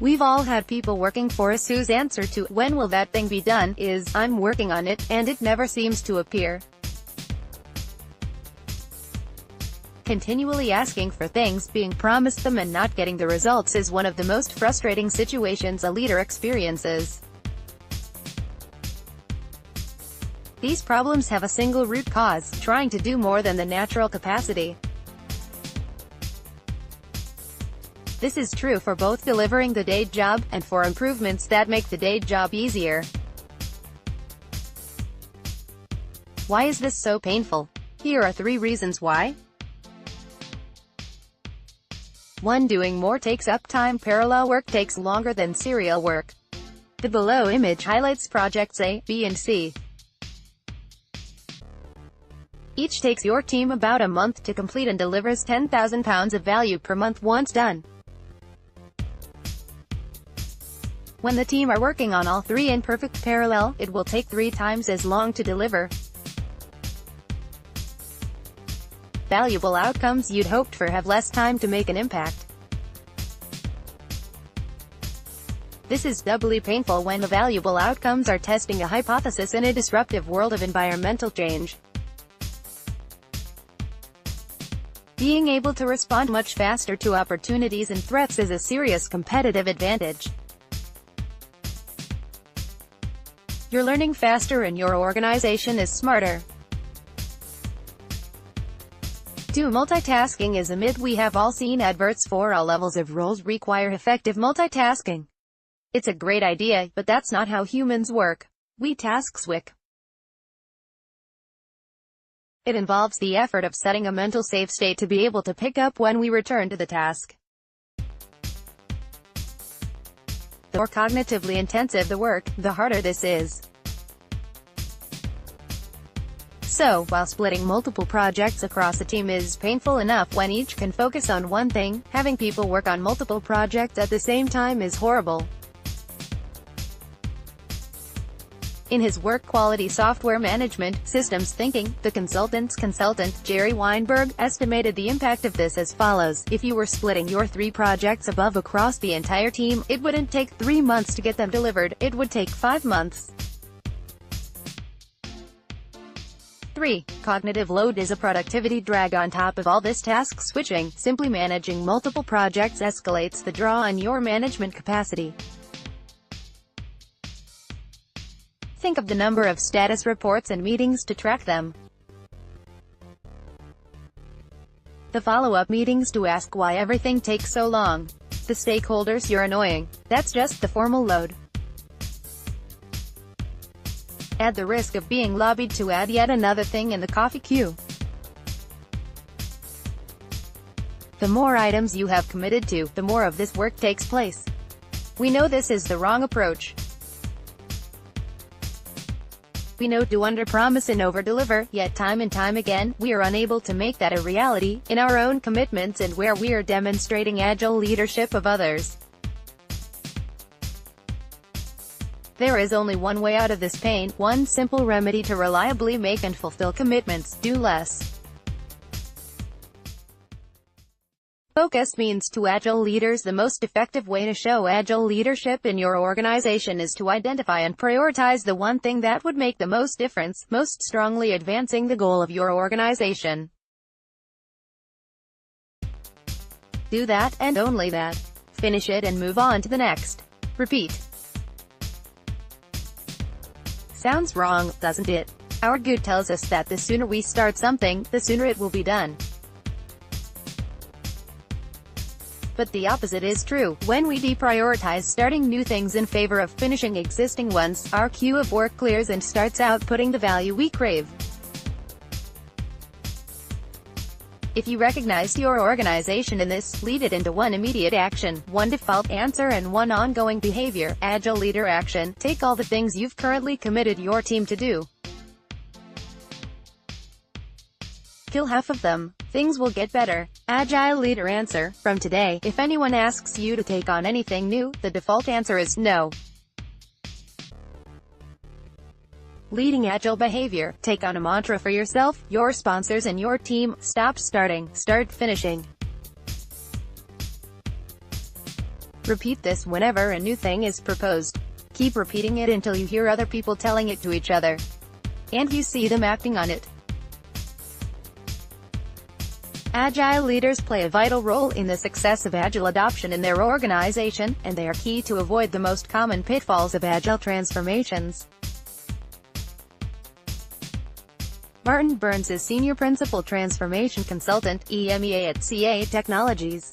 We've all had people working for us whose answer to, "When will that thing be done?" is, "I'm working on it," and it never seems to appear. Continually asking for things, being promised them and not getting the results is one of the most frustrating situations a leader experiences. These problems have a single root cause: trying to do more than the natural capacity. This is true for both delivering the day job, and for improvements that make the day job easier. Why is this so painful? Here are 3 reasons why. 1. Doing more takes up time. Parallel work takes longer than serial work. The below image highlights projects A, B and C. Each takes your team about a month to complete and delivers £10,000 of value per month once done. When the team are working on all 3 in perfect parallel, it will take 3 times as long to deliver valuable outcomes you'd hoped for, have less time to make an impact. This is doubly painful when the valuable outcomes are testing a hypothesis in a disruptive world of environmental change. Being able to respond much faster to opportunities and threats is a serious competitive advantage. You're learning faster and your organization is smarter. 2. Multitasking is a myth. We have all seen adverts for all levels of roles require effective multitasking. It's a great idea, but that's not how humans work. We task switch. It involves the effort of setting a mental save state to be able to pick up when we return to the task. The more cognitively intensive the work, the harder this is. So, while splitting multiple projects across a team is painful enough when each can focus on one thing, having people work on multiple projects at the same time is horrible. In his work Quality Software Management, Systems Thinking, The Consultant's consultant, Jerry Weinberg, estimated the impact of this as follows: if you were splitting your 3 projects above across the entire team, it wouldn't take 3 months to get them delivered, it would take 5 months. 3. Cognitive load is a productivity drag. On top of all this task switching, simply managing multiple projects escalates the draw on your management capacity. Think of the number of status reports and meetings to track them. The follow-up meetings to ask why everything takes so long. The stakeholders you're annoying. That's just the formal load. Add the risk of being lobbied to add yet another thing in the coffee queue. The more items you have committed to, the more of this work takes place. We know this is the wrong approach. We know to underpromise and overdeliver, yet time and time again, we are unable to make that a reality, in our own commitments and where we are demonstrating agile leadership of others. There is only one way out of this pain, one simple remedy to reliably make and fulfill commitments: do less. Focus means to agile leaders the most effective way to show agile leadership in your organization is to identify and prioritize the one thing that would make the most difference, most strongly advancing the goal of your organization. Do that, and only that. Finish it and move on to the next. Repeat. Sounds wrong, doesn't it? Our gut tells us that the sooner we start something, the sooner it will be done. But the opposite is true. When we deprioritize starting new things in favor of finishing existing ones, our queue of work clears and starts outputting the value we crave. If you recognize your organization in this, lead it into one immediate action, one default answer and one ongoing behavior. Agile leader action: take all the things you've currently committed your team to do. Kill half of them. Things will get better. Agile leader answer: from today, if anyone asks you to take on anything new, the default answer is no. Leading agile behavior: take on a mantra for yourself, your sponsors and your team: stop starting, start finishing. Repeat this whenever a new thing is proposed. Keep repeating it until you hear other people telling it to each other, and you see them acting on it. Agile leaders play a vital role in the success of Agile adoption in their organization, and they are key to avoid the most common pitfalls of Agile transformations. Martin Burns is Senior Principal Transformation Consultant, EMEA at CA Technologies.